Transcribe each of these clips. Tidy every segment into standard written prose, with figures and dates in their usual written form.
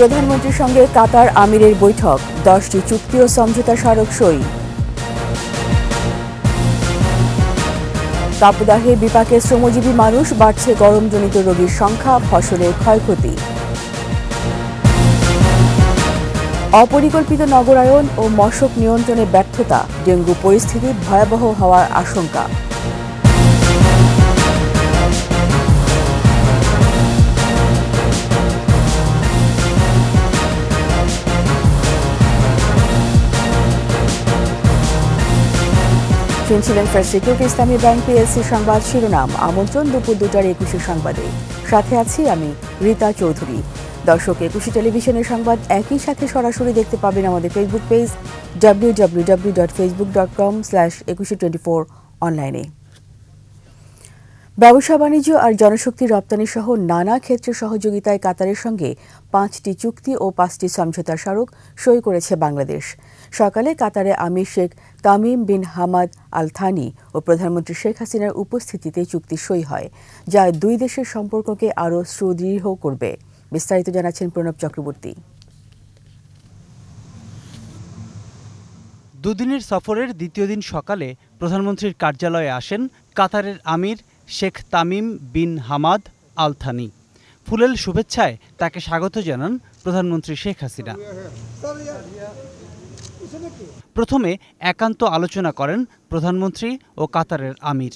প্রধানমন্ত্রীর সঙ্গে কাতার আমিরের বৈঠক, 10টি চুক্তি ও সমঝোতা স্মারক সই। তাপদাহে বিপাকে শ্রমজীবী মানুষ, বাড়ছে গরমজনিত রোগীর সংখ্যা, ফসলের ক্ষয়ক্ষতি। অপরিকল্পিত নগরায়ন ও মশক নিয়ন্ত্রণে ব্যর্থতা, ডেঙ্গু পরিস্থিতি ভয়াবহ হওয়ার আশঙ্কা। শুনছিলেন ফার্স্ট সিকিউরিটি ইসলামী ব্যাংক পিএলসি সংবাদ শিরোনাম। আমন্ত্রণ দুপুর 2টার 21 সংবাদে। সাথে আছি আমি রীতা চৌধুরী। দর্শক, 21 টেলিভিশনের সংবাদ একই সাথে সরাসরি দেখতে পাবেন আমাদের ফেসবুক পেজ www.facebook.com/2124 অনলাইনে। ব্যবসা বাণিজ্য আর জনশক্তি রপ্তানি সহ নানা ক্ষেত্রে সহযোগিতায় কাতারের সঙ্গে 5টি চুক্তি ও 5টি সমঝোতা স্মারক সই করেছে বাংলাদেশ। সকালে কাতারে আমির Sheikh Tamim bin Hamad Al Thani ও প্রধানমন্ত্রী শেখ হাসিনার উপস্থিতিতে চুক্তি সই হয়, যা দুই দেশের সম্পর্ককে আরও সুদৃঢ় করবে। বিস্তারিত জানাচ্ছেন প্রণব চক্রবর্তী। দুদিনের সফরের দ্বিতীয় দিন সকালে প্রধানমন্ত্রীর কার্যালয়ে আসেন কাতারের আমির Sheikh Tamim bin Hamad Al Thani. ফুলেল শুভেচ্ছায় তাকে স্বাগত জানান প্রধানমন্ত্রী শেখ হাসিনা। প্রথমে একান্ত আলোচনা করেন প্রধানমন্ত্রী ও কাতারের আমির।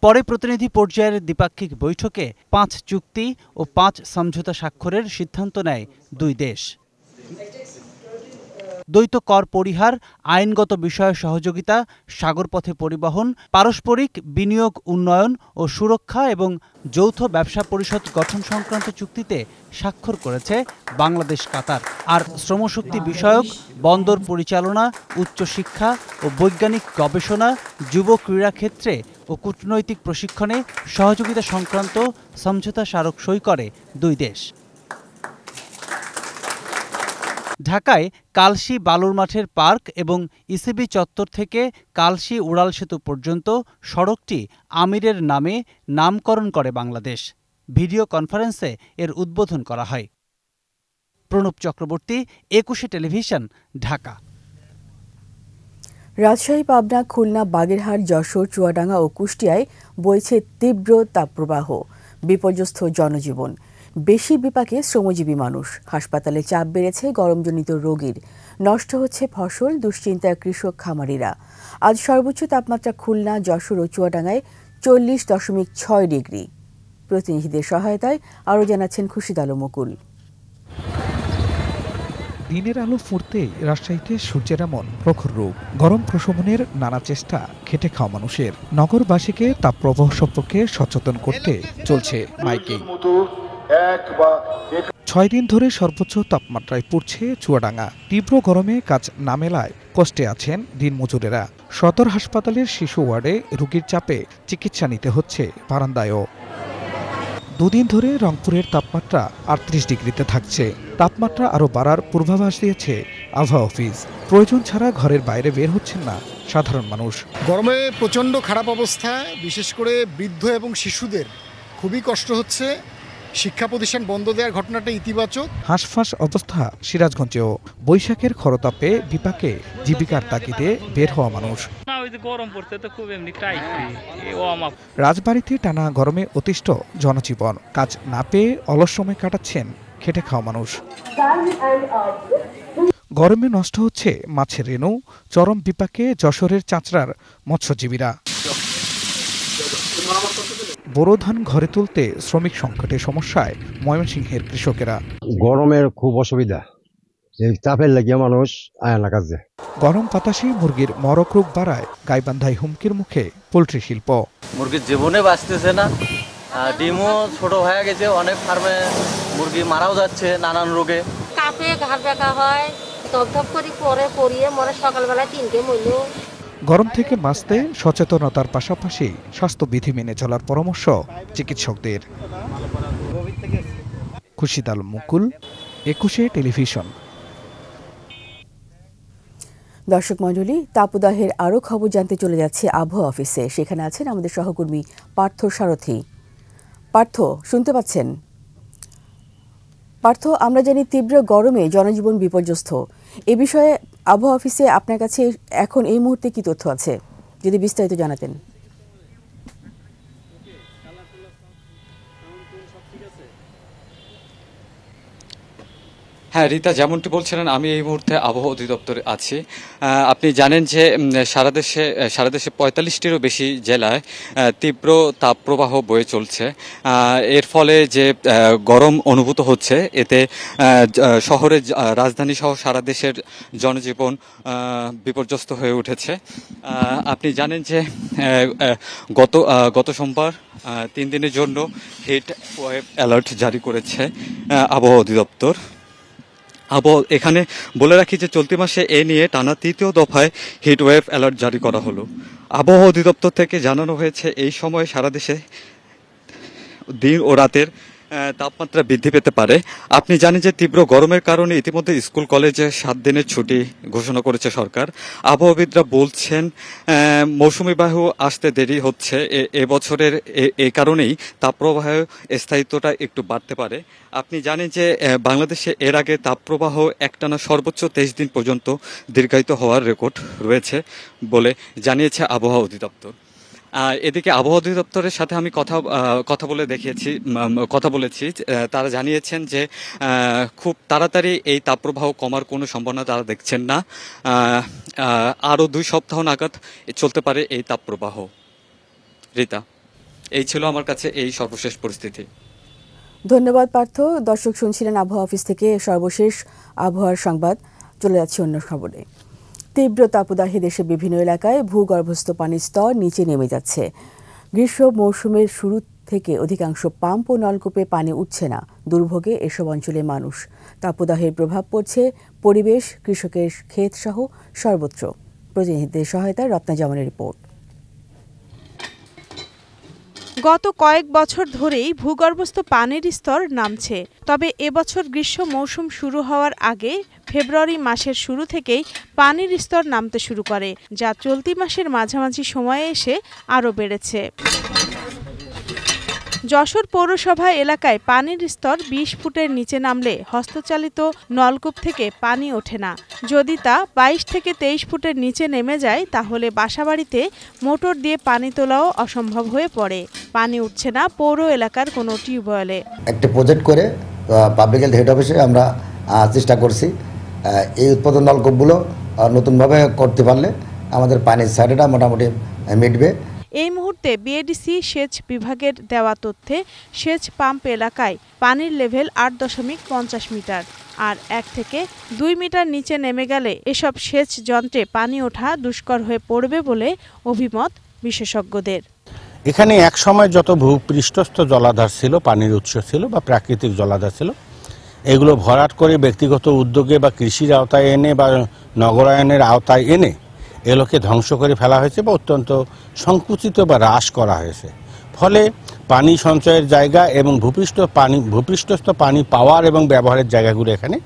পরে প্রতিনিধি পর্যায়ের দ্বিপাক্ষিক বৈঠকে 5 চুক্তি ও 5 সমঝোতা স্বাক্ষরের সিদ্ধান্ত নেয় দুই দেশ। দ্বৈত কর পরিহার, আইনগত বিষয়ে সহযোগিতা, সাগরপথে পরিবহন, পারস্পরিক বিনিয়োগ উন্নয়ন ও সুরক্ষা এবং যৌথ ব্যবসা পরিষদ গঠন সংক্রান্ত চুক্তিতে স্বাক্ষর করেছে বাংলাদেশ কাতার। আর শ্রমশক্তি বিষয়ক, বন্দর পরিচালনা, উচ্চশিক্ষা ও বৈজ্ঞানিক গবেষণা, যুব ক্রীড়া ক্ষেত্রে ও কূটনৈতিক প্রশিক্ষণে সহযোগিতা সংক্রান্ত সমঝোতা স্মারক সই করে দুই দেশ। ঢাকায় কালশী বালুর মাঠের পার্ক এবং ইসিবি চত্বর থেকে কালশী উড়াল সেতু পর্যন্ত সড়কটি আমিরের নামে নামকরণ করে বাংলাদেশ। ভিডিও কনফারেন্সে এর উদ্বোধন করা হয়। প্রণব চক্রবর্তী, 21 টেলিভিশন, ঢাকা। রাজশাহী, পাবনা, খুলনা, বাগেরহাট, যশোর, চুয়াডাঙ্গা ও কুষ্টিয়ায় বইছে তীব্র তাপপ্রবাহ, বিপর্যস্ত জনজীবন। বেশি বিপাকে শ্রমজীবী মানুষ, হাসপাতালে চাপ বেড়েছে গরমজনিত রোগীর, নষ্ট হচ্ছে ফসল, দুশ্চিন্তায় কৃষক খামারিরা। আজ সর্বোচ্চ তাপমাত্রা খুলনা, যশোর ও চুয়াডাঙ্গায় 40.6 ডিগ্রি। প্রতিনিধিদের সহায়তায় আরও জানাচ্ছেন খুরশিদ আলম মুকুল। দিনের আলো ফুটতে রাজশাহীতে সূর্যের এমন প্রখর রূপ, গরম প্রশমনের নানা চেষ্টা খেটে খাওয়া মানুষের। নগরবাসীকে তাপপ্রবাহ সম্পর্কে সচেতন করতে চলছে মাইকিং। 6 দিন ধরে সর্বোচ্চ তাপমাত্রায় পড়ছে চুয়াডাঙ্গা। তীব্র গরমে কাজ না মেলায় কষ্টে আছেন দিনমজুরেরা। সদর হাসপাতালের শিশু ওয়ার্ডে রোগীর চাপে চিকিৎসা নিতে হচ্ছে বারান্দায়ও। 2 দিন ধরে রংপুরের তাপমাত্রা 38 ডিগ্রিতে থাকছে। তাপমাত্রা আরও বাড়ার পূর্বাভাস দিয়েছে আবহাওয়া অফিস। প্রয়োজন ছাড়া ঘরের বাইরে বের হচ্ছেন না সাধারণ মানুষ। গরমে প্রচণ্ড খারাপ অবস্থা, বিশেষ করে বৃদ্ধ এবং শিশুদের খুবই কষ্ট হচ্ছে। শিক্ষা প্রতিষ্ঠান বন্ধ দেওয়ার ঘটনাটা ইতিবাচক। হাঁসফাঁস অবস্থা সিরাজগঞ্জেও। বৈশাখের খরতাপে বিপাকে জীবিকার তাগিদে বের হওয়া মানুষ। রাজবাড়ীতে টানা গরমে অতিষ্ঠ জনজীবন। কাজ না পেয়ে অলস সময় কাটাচ্ছেন খেটে খাওয়া মানুষ। গরমে নষ্ট হচ্ছে মাছের রেণু, চরম বিপাকে যশোরের চাঁচড়ার মৎস্যজীবীরা। বোরো ধান ঘরে তুলতে শ্রমিক সংকটের সমস্যায় ময়মনসিংহের কৃষকেরা। গরমের খুব অসুবিধা, এই চাপের লাগিয়ে মানুষ আয় না কাজে। গরম বাতাসে মুরগির মরক রোগ বাড়ায় গাইবান্ধায় হুমকির মুখে পোলট্রি শিল্প। মুরগির জীবনে বাঁচতেছে না, ডিমও ছোট হয়ে গেছে, অনেক ফার্মে মুরগি মারাও যাচ্ছে নানান রোগে। কাপে ঘাড় ব্যথা হয়, ধপধপ করে পরে পরিয়ে মরে সকালবেলা 3টে মইল। গরম থেকে বাঁচতে সচেতনতার পাশাপাশি স্বাস্থ্যবিধি মেনে চলার পরামর্শ চিকিৎসকদের। খুরশিদ আলম মুকুল, 21 টেলিভিশন। দর্শক মণ্ডলী, তাপদাহের আরও খবর জানতে চলে যাচ্ছে আবহাওয়া অফিসে। সেখানে আছেন আমাদের সহকর্মী পার্থ সারথী। পার্থ, শুনতে পাচ্ছেন? পার্থ, আমরা জানি তীব্র গরমে জনজীবন বিপর্যস্ত। এ বিষয়ে আবহাওয়া অফিসে আপনার কাছে এখন এই মুহূর্তে কি তথ্য আছে, যদি বিস্তারিত জানাতেন। হ্যাঁ রিতা, যেমনটি বলছিলেন আমি এই মুহূর্তে আবহাওয়া অধিদপ্তরে আছি। আপনি জানেন যে সারা দেশে ৪৫টিরও বেশি জেলায় তীব্র তাপপ্রবাহ বয়ে চলছে। এর ফলে যে গরম অনুভূত হচ্ছে, এতে শহরের রাজধানী সহ সারা দেশের জনজীবন বিপর্যস্ত হয়ে উঠেছে। আপনি জানেন যে গত সোমবার ৩ দিনের জন্য হিট ওয়েভ অ্যালার্ট জারি করেছে আবহাওয়া অধিদপ্তর। এখানে বলে রাখি যে চলতি মাসে এ নিয়ে টানা ৩য় দফায় হিট ওয়েভ অ্যালার্ট জারি করা হলো। আবহাওয়া অধিদপ্তর থেকে জানানো হয়েছে এই সময়ে সারা দেশে দিন ও রাতের তাপমাত্রা বৃদ্ধি পেতে পারে। আপনি জানেন যে তীব্র গরমের কারণে ইতিমধ্যে স্কুল কলেজে 7 দিনের ছুটি ঘোষণা করেছে সরকার। আবহাওয়াবিদরা বলছেন মৌসুমি বায়ু আসতে দেরি হচ্ছে, এবছরের এই কারণেই তাপপ্রবাহের স্থায়িত্বটা একটু বাড়তে পারে। আপনি জানেন যে বাংলাদেশে এর আগে তাপপ্রবাহ একটানা সর্বোচ্চ 23 দিন পর্যন্ত দীর্ঘায়িত হওয়ার রেকর্ড রয়েছে বলে জানিয়েছে আবহাওয়া অধিদপ্তর। এদিকে আবহাওয়া অধিদপ্তরের সাথে আমি কথা বলেছি, তারা জানিয়েছেন যে খুব তাড়াতাড়ি এই তাপপ্রবাহ কমার কোনো সম্ভাবনা তারা দেখছেন না। আরও 2 সপ্তাহ নাগাদ চলতে পারে এই তাপপ্রবাহ। রিতা, এই ছিল আমার কাছে এই সর্বশেষ পরিস্থিতি। ধন্যবাদ পার্থ। দর্শক শুনছিলেন আবহাওয়া অফিস থেকে সর্বশেষ আবহাওয়ার সংবাদ। চলে যাচ্ছে অন্য খবরে। তীব্র তাপদাহে দেশের বিভিন্ন এলাকায় ভূগর্ভস্থ পানির স্তর নিচে নেমে যাচ্ছে। গ্রীষ্ম মৌসুমের শুরু থেকে অধিকাংশ পাম্প ও নলকূপে পানি উঠছে না। দুর্ভোগে এসব অঞ্চলের মানুষ। তাপদাহের প্রভাব পড়ছে পরিবেশ, কৃষকের ক্ষেত সহ সর্বত্র। প্রতিনিধিদের সহায়তায় রত্না জামানের রিপোর্ট। গত কয়েক বছর ধরেই ভূগর্ভস্থ পানির স্তর নামছে। তবে এবছর গ্রীষ্ম মৌসুম শুরু হওয়ার আগে ফেব্রুয়ারি মাসের শুরু থেকেই পানির স্তর নামতে শুরু করে, যা চলতি মাসের মাঝামাঝি সময়ে এসে আরও বেড়েছে। যশোর পৌরসভা এলাকায় পানির স্তর 20 ফুটের নিচে নামলে হস্তচালিত নলকূপ থেকে পানি ওঠে না। যদি তা 22 থেকে 23 ফুটের নিচে নেমে যায়, তাহলে বাসাবাড়িতে মোটর দিয়ে পানি তোলাও অসম্ভব হয়ে পড়ে। পানি উঠছে না পৌর এলাকার কোনো টিউবওয়েলে। একটা প্রজেক্ট করে পাবলিক হেলথ হেড অফিসে আমরা চেষ্টা করছি এই উৎপাদন নলকূপগুলো নতুনভাবে করতে পারলে আমাদের পানির সাইডটা মোটামুটি মিটবে। এই মুহূর্তে বিএডিসি সেচ বিভাগের দেওয়া তথ্যে সেচ পাম্প এলাকায় পানির লেভেল 8.50 মিটার, আর 1 থেকে 2 মিটার নিচে নেমে গেলে এসব সেচ যন্ত্রে পানি ওঠা দুষ্কর হয়ে পড়বে বলে অভিমত বিশেষজ্ঞদের। এখানে এক সময় যত ভূপৃষ্ঠস্থ জলাধার ছিল, পানির উৎস ছিল বা প্রাকৃতিক জলাধার ছিল, এগুলো ভরাট করে ব্যক্তিগত উদ্যোগে বা কৃষির আওতায় এনে বা নগরায়নের আওতায় এনে এগুলোকে ধ্বংস করে ফেলা হয়েছে বা অত্যন্ত সংকুচিত বা হ্রাস করা হয়েছে। ফলে পানি সঞ্চয়ের জায়গা এবং ভূপৃষ্ঠস্থ পানি পাওয়ার এবং ব্যবহারের জায়গাগুলো এখানে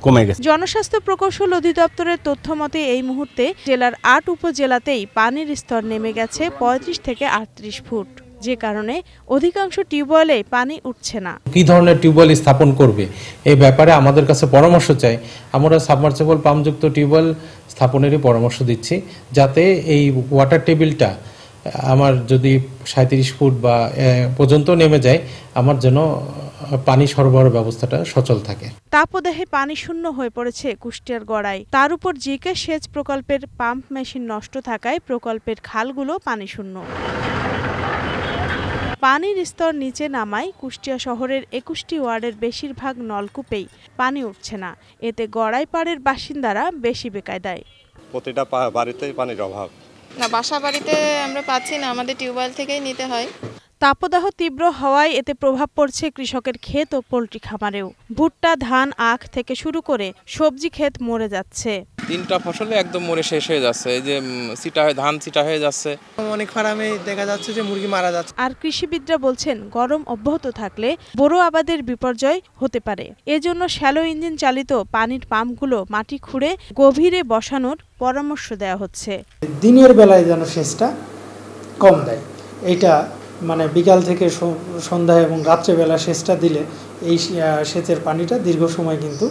কমে গেছে। জনস্বাস্থ্য প্রকৌশল অধিদপ্তরের তথ্য মতে এই মুহূর্তে জেলার 8 উপজেলাতেই পানির স্তর নেমে গেছে 35 থেকে 38 ফুট, যে কারণে অধিকাংশ টিউবওয়েলে পানি উঠছে না। কি ধরনের টিউবওয়েল স্থাপন করবে এই ব্যাপারে আমাদের কাছে পরামর্শ চাই। আমরা সাবমার্সিবল পাম্পযুক্ত টিউবওয়েল স্থাপনেরই পরামর্শ দিচ্ছি, যাতে এই ওয়াটার টেবিলটা আমার যদি 37 ফুট বা পর্যন্ত নেমে যায়, আমার যেন পানি সরবরাহ ব্যবস্থাটা সচল থাকে। তাপদাহে পানি শূন্য হয়ে পড়েছে কুষ্টিয়ার গড়াই। তার উপর জিকে সেচ প্রকল্পের পাম্প মেশিন নষ্ট থাকায় প্রকল্পের খালগুলো পানি শূন্য। পানির স্তর নিচে নামায় কুষ্টিয়া শহরের 21টি ওয়ার্ডের বেশিরভাগ নলকূপেই পানি উঠছে না। এতে গড়াই পাড়ের বাসিন্দারা বেশি বেকায়দায়। প্রতিটা বাড়িতেই পানির অভাব। না, বাসা বাড়িতে আমরা পাচ্ছি না, আমাদের টিউবওয়েল থেকেই নিতে হয়। তাপদাহ তীব্র হওয়ায় এতে প্রভাব পড়ছে কৃষকের ক্ষেত ও পোল্ট্রি খামারেও। ভুট্টা, ধান, আখ থেকে শুরু করে সবজি ক্ষেত মরে যাচ্ছে। 3টা ফসলে একদম মরে শেষ হয়ে যাচ্ছে। এই যে ধান চিটা হয়ে যাচ্ছে। অনেক ফার্মে দেখা যাচ্ছে যে মুরগি মারা যাচ্ছে। আর কৃষিবিদরা বলছেন গরম অব্যাহত থাকলে বোরো আবাদের বিপর্যয় হতে পারে। এজন্য শ্যালো ইঞ্জিন চালিত পানির পাম্পগুলো মাটি খুঁড়ে গভীরে বসানোর পরামর্শ দেওয়া হচ্ছে। দিনের বেলায় যেন সেচটা কম দেয়, এটা মানে বিকাল থেকে সন্ধ্যা এবং রাত্রেবেলা সেচটা দিলে এই সেচের পানিটা দীর্ঘ সময় কিন্তু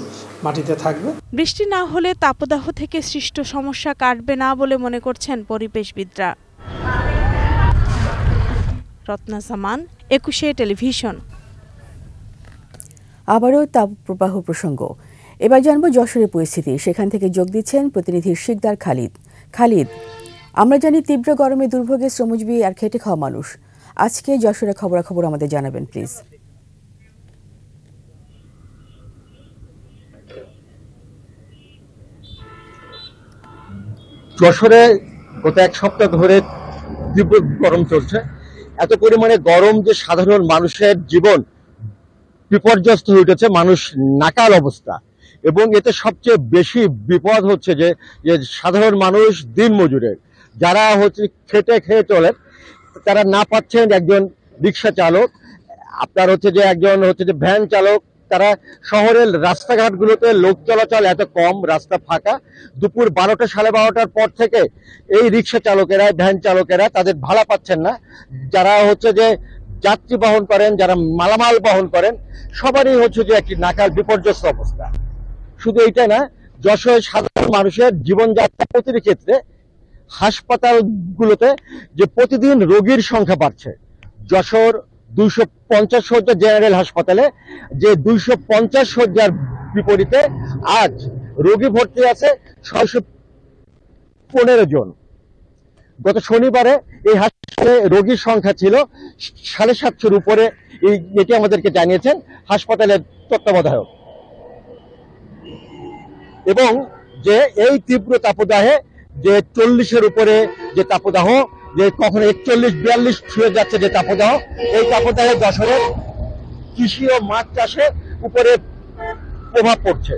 মাটিতে থাকবে। বৃষ্টি না হলে তাপদাহ থেকে সৃষ্ট সমস্যা কাটবে না বলে মনে করছেন পরিবেশবিদরা। রত্না সামান, 21 টেলিভিশন। আবারও তাপপ্রবাহ প্রসঙ্গ। এবার জানবো যশোরের পরিস্থিতি। সেখান থেকে যোগ দিচ্ছেন প্রতিনিধি শিকদার খালিদ। খালিদ, আমরা জানি তীব্র গরমে দুর্ভোগে শ্রমজীবী আর খেটে খাওয়া মানুষ। আজকে যশোরের খবরাখবর আমাদের জানাবেন প্লিজ। যশোরে গত এক সপ্তাহ ধরে তীব্র গরম চলছে। এত পরিমাণে গরম যে সাধারণ মানুষের জীবন বিপর্যস্ত হয়ে উঠেছে, মানুষ নাকাল অবস্থা। এবং এতে সবচেয়ে বেশি বিপদ হচ্ছে যে সাধারণ মানুষ, দিন মজুরের যারা হচ্ছে খেটে খেয়ে চলে, তারা না পাচ্ছেন একজন রিক্সা চালক, আপনার হচ্ছে যে একজন হচ্ছে যে ভ্যান চালক। তারা শহরের রাস্তাঘাটগুলোতে লোক চলাচল এত কম, রাস্তা ফাঁকা। দুপুর 12টা, 12:30টার পর থেকে এই রিক্সা চালকেরা, ভ্যান চালকেরা তাদের ভাড়া পাচ্ছেন না। যারা হচ্ছে যে যাত্রী বহন করেন, যারা মালামাল বহন করেন, সবারই হচ্ছে যে একটি নাকাল বিপর্যস্ত অবস্থা। শুধু এইটা না, যশোর সাধারণ মানুষের জীবনযাত্রা প্রতিটি ক্ষেত্রে হাসপাতালগুলোতে যে প্রতিদিন রোগীর সংখ্যা বাড়ছে। যশোর 250 শয্যা জেনারেল হাসপাতালে যে 250 শয্যার বিপরীতে আজ রোগী ভর্তি আছে 615 জন। গত শনিবারে এই হাসপাতালে রোগীর সংখ্যা ছিল 750-এর উপরে, এটি আমাদেরকে জানিয়েছেন হাসপাতালের তত্ত্বাবধায়ক। এবং যে এই তীব্র তাপদাহে যে 40-এর উপরে যে তাপদাহ, যে কখনো 41-42 ছুঁয়ে যাচ্ছে যে তাপদাহ, এই তাপদাহে যশোরের কৃষি ও মাছ চাষের উপরে প্রভাব পড়ছে।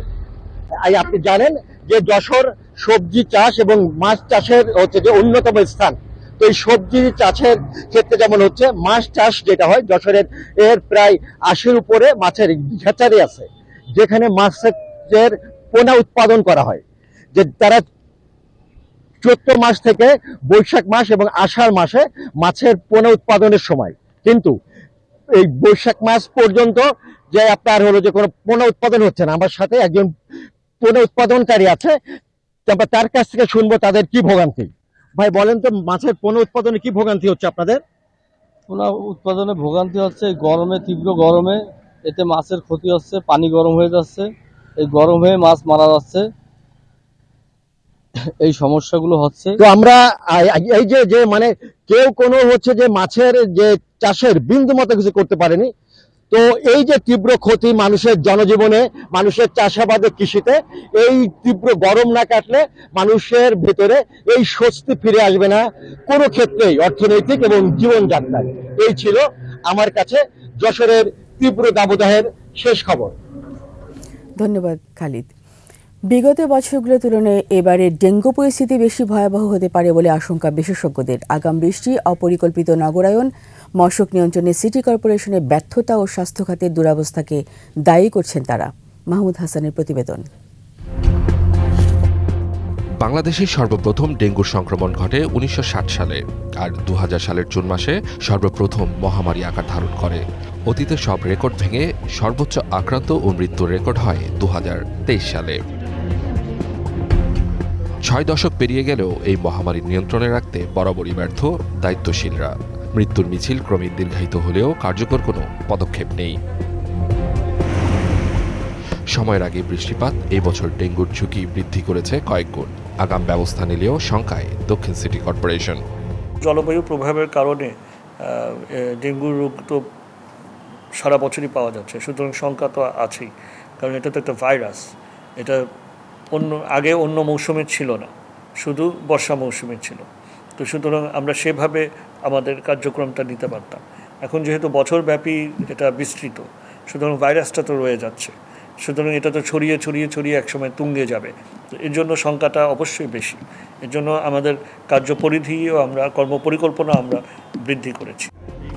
আপনি জানেন যে যশোর সবজি চাষ এবং মাছ চাষের হচ্ছে যে অন্যতম স্থান। তো এই সবজি চাষের ক্ষেত্রে যেমন হচ্ছে মাছ চাষ যেটা হয়, যশোরের এর প্রায় 80-এর উপরে মাছের ঘেচারি আছে, যেখানে মাছের পোনা উৎপাদন করা হয়। যে তারা চৈত্র মাস থেকে বৈশাখ মাস এবং আষাঢ় মাসে মাছের পোনা উৎপাদনের সময়, কিন্তু এই বৈশাখ মাস পর্যন্ত যে আপনার হলো যে কোনো পোনা উৎপাদন হচ্ছে না। আমার সাথে একজন পোনা উৎপাদনকারী আছে, তার কাছ থেকে শুনবো তাদের কি ভোগান্তি। ভাই বলেন তো, মাছের পোনা উৎপাদনে কি ভোগান্তি হচ্ছে আপনাদের? পোনা উৎপাদনে ভোগান্তি হচ্ছে গরমে, তীব্র গরমে এতে মাছের ক্ষতি হচ্ছে, পানি গরম হয়ে যাচ্ছে, এই গরম হয়ে মাছ মারা যাচ্ছে, এই সমস্যাগুলো হচ্ছে। তো আমরা এই যে মানে কেউ কোনো হচ্ছে যে মাছের যে চাষের বিন্দু মতো কিছু করতে পারেনি। তো এই যে তীব্র ক্ষতি মানুষের জনজীবনে, মানুষের চাষাবাদে, কৃষিতে, এই তীব্র গরম না কাটলে মানুষের ভেতরে এই স্বস্তি ফিরে আসবে না কোনো ক্ষেত্রেই, অর্থনৈতিক এবং জীবনযাত্রায়। এই ছিল আমার কাছে যশোরের তীব্র দাবদাহের শেষ খবর। ধন্যবাদ খালিদ। বিগত বছরগুলোর তুলনায় এবারে ডেঙ্গু পরিস্থিতি বেশি ভয়াবহ হতে পারে বলে আশঙ্কা বিশেষজ্ঞদের। আগাম বৃষ্টি, অপরিকল্পিত নগরায়ন, মশক নিয়ন্ত্রণে সিটি কর্পোরেশনের ব্যর্থতা ও স্বাস্থ্য খাতের দুরবস্থাকে দায়ী করছেন তারা। মাহমুদ হাসানের প্রতিবেদন। বাংলাদেশে সর্বপ্রথম ডেঙ্গুর সংক্রমণ ঘটে 1960 সালে, আর 2000 সালের জুন মাসে সর্বপ্রথম মহামারী আকার ধারণ করে। অতীতে সব রেকর্ড ভেঙে সর্বোচ্চ আক্রান্ত ও মৃত্যুর রেকর্ড হয় 2023 সালে। 6 দশক পেরিয়ে গেলেও এই মহামারী নিয়ন্ত্রণে রাখতে বরাবরই ব্যর্থ দায়িত্বশীলরা। মৃত্যুর মিছিল ক্রমে দীর্ঘায়িত হলেও কার্যকর কোনো পদক্ষেপ নেই। সময়ের আগে বৃষ্টিপাত এই বছর ডেঙ্গুর ঝুঁকি বৃদ্ধি করেছে কয়েক গুণ। আগাম ব্যবস্থা নিলেও শঙ্কায় দক্ষিণ সিটি কর্পোরেশন। জলবায়ু প্রভাবের কারণে ডেঙ্গুর রোগ তো সারা বছরই পাওয়া যাচ্ছে, সুতরাং শঙ্কা তো আছেই, কারণ এটা তো একটা ভাইরাস। এটা আগে অন্য মৌসুমে ছিল না, শুধু বর্ষা মৌসুমে ছিল। তো সুতরাং আমরা সেভাবে আমাদের কার্যক্রমটা নিতে পারতাম। এখন যেহেতু বছরব্যাপী এটা বিস্তৃত, সুতরাং ভাইরাসটা তো রয়ে যাচ্ছে, সুতরাং এটা তো ছড়িয়ে ছড়িয়ে ছড়িয়ে একসময় তুঙ্গে যাবে। তো এর জন্য শঙ্কাটা অবশ্যই বেশি। এর জন্য আমাদের কার্যপরিধিও আমরা কর্মপরিকল্পনা আমরা বৃদ্ধি করেছি।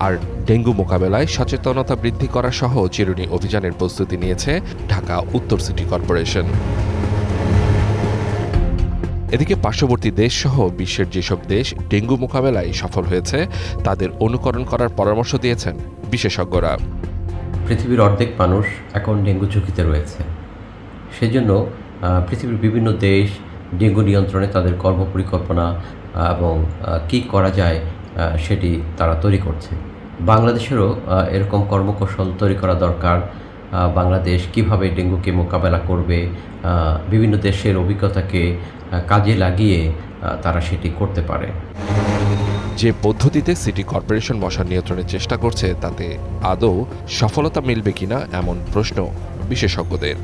আর ডেঙ্গু মোকাবেলায় সচেতনতা বৃদ্ধি করা সহ চিরুনি অভিযানের প্রস্তুতি নিয়েছে ঢাকা উত্তর সিটি কর্পোরেশন। এদিকে পার্শ্ববর্তী দেশসহ বিশ্বের যেসব দেশ ডেঙ্গু মোকাবেলায় সফল হয়েছে তাদের অনুকরণ করার পরামর্শ দিয়েছেন বিশেষজ্ঞরা। পৃথিবীর অর্ধেক মানুষ এখন ডেঙ্গু ঝুঁকিতে রয়েছে, সেজন্য পৃথিবীর বিভিন্ন দেশ ডেঙ্গু নিয়ন্ত্রণে তাদের কর্মপরিকল্পনা এবং কী করা যায় সেটি তারা তৈরি করছে। বাংলাদেশেরও এরকম কর্মকৌশল তৈরি করা দরকার। বাংলাদেশ কিভাবে ডেঙ্গুকে মোকাবেলা করবে, বিভিন্ন দেশের অভিজ্ঞতাকে কাজে লাগিয়ে তারা সেটি করতে পারে। যে পদ্ধতিতে সিটি কর্পোরেশন মশা নিয়ন্ত্রণের চেষ্টা করছে তাতে আদৌ সফলতা মিলবে কিনা এমন প্রশ্ন বিশেষজ্ঞদের।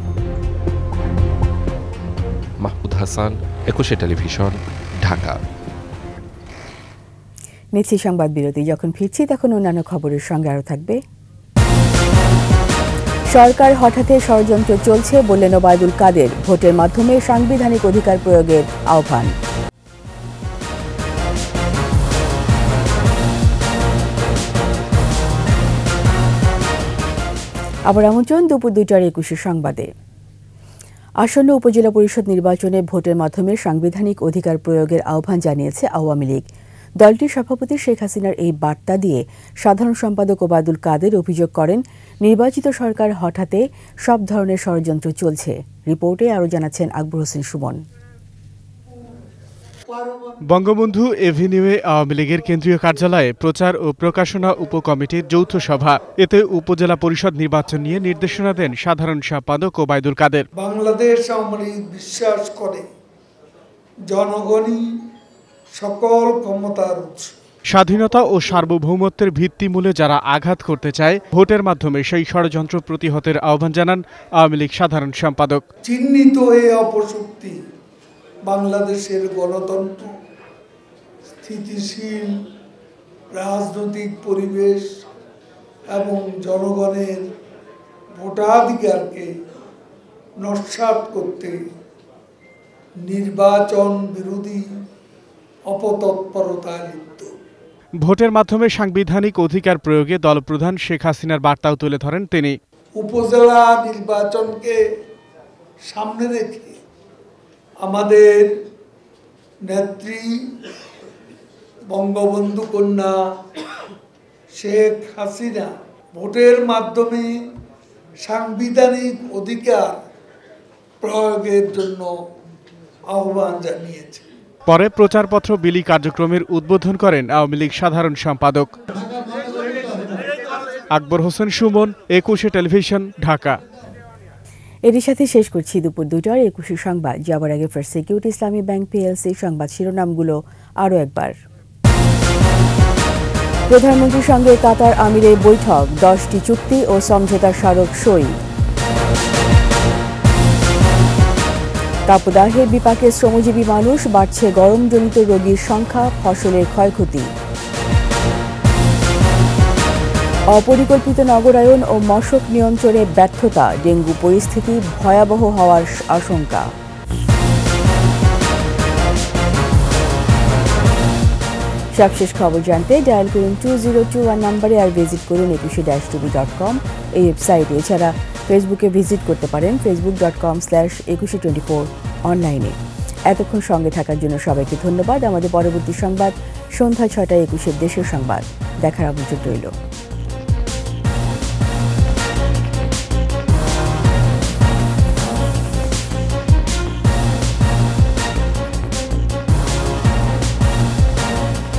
মাহমুদ হাসান, একুশে টেলিভিশন, ঢাকা। নিচ্ছি সংবাদ বিরতি। যখন ফিরছি তখন অন্যান্য খবরের সঙ্গে আরও থাকবে। সরকার হঠাৎ ষড়যন্ত্র চলছে বললেন ওবায়দুল কাদের। ভোটের মাধ্যমে সাংবিধানিক অধিকার প্রয়োগের আহ্বান। আবার আমন্ত্রণ দুপুর 2টার 21 সংবাদে। আসন্ন উপজেলা পরিষদ নির্বাচনে ভোটের মাধ্যমে সাংবিধানিক অধিকার প্রয়োগের আহ্বান জানিয়েছে আওয়ামী লীগ। দলটির সভাপতি শেখ হাসিনার এই বার্তা দিয়ে সাধারণ সম্পাদক ওবায়দুল কাদের অভিযোগ করেন, নির্বাচিত সরকার হঠাতে সব ধরনের ষড়যন্ত্র চলছে। রিপোর্টে আরও জানাচ্ছেন আকবর হোসেন সুমন। বঙ্গবন্ধু এভিনিউয়ে আওয়ামী লীগের কেন্দ্রীয় কার্যালয়ে প্রচার ও প্রকাশনা উপকমিটির যৌথ সভা। এতে উপজেলা পরিষদ নির্বাচন নিয়ে নির্দেশনা দেন সাধারণ সম্পাদক ওবায়দুল কাদের। বাংলাদেশ আওয়ামী লীগ বিশ্বাস করে জনগণই সকল ক্ষমতার উৎস। স্বাধীনতা ও সার্বভৌমত্বের ভিত্তিমূলে যারা আঘাত করতে চায়, ভোটের মাধ্যমে সেই ষড়যন্ত্র প্রতিহতের আহ্বান জানান আওয়ামী লীগ সাধারণ সম্পাদক। চিহ্নিত এই অপশক্তি বাংলাদেশের গণতন্ত্র, স্থিতিশীল রাজনৈতিক পরিবেশ এবং জনগণের ভোটাধিকারকে নস্যাৎ করতে নির্বাচন বিরোধী অপতৎপরতায় লিপ্ত। ভোটের মাধ্যমে সাংবিধানিক অধিকার প্রয়োগে দলপ্রধান শেখ হাসিনার বার্তাও তুলে ধরেন তিনি। উপজেলা নির্বাচনকে সামনে রেখে আমাদের নেত্রী বঙ্গবন্ধু কন্যা শেখ হাসিনা ভোটের মাধ্যমে সাংবিধানিক অধিকার প্রয়োগের জন্য আহ্বান জানিয়েছে। পরে প্রচারপত্র বিলি কার্যক্রমের উদ্বোধন করেন আওয়ামী লীগ সাধারণ সম্পাদক। আকবর হোসেন সুমন, একুশে টেলিভিশন, ঢাকা। এর সাথে শেষ করছি দুপুর 2টার 21 সংবাদ। যাবার আগে ফার্স্ট সিকিউরিটি ইসলামী ব্যাংক পিএলসি সংবাদ শিরোনামগুলো আরও একবার। প্রধানমন্ত্রীর সঙ্গে কাতার আমিরের বৈঠক, 10টি চুক্তি ও সমঝোতা স্মারক সই। তাপদাহে বিপাকে শ্রমজীবী মানুষ, বাড়ছে গরমজনিত রোগীর সংখ্যা, ফসলের ক্ষয়ক্ষতি। অপরিকল্পিত নগরায়ন ও মশক নিয়ন্ত্রণে ব্যর্থতা, ডেঙ্গু পরিস্থিতি ভয়াবহ হওয়ার আশঙ্কা। সবশেষ খবর জানতে ডায়াল করুন 2021 নম্বরে আর ভিজিট করুন ekushe-tv.com এই ওয়েবসাইটে। এছাড়া ফেসবুকে ভিজিট করতে পারেন facebook.com/ekushe24 অনলাইনে। এতক্ষণ সঙ্গে থাকার জন্য সবাইকে ধন্যবাদ। আমাদের পরবর্তী সংবাদ সন্ধ্যা 6টায় 21 দেশের সংবাদ দেখার আমন্ত্রণ রইল।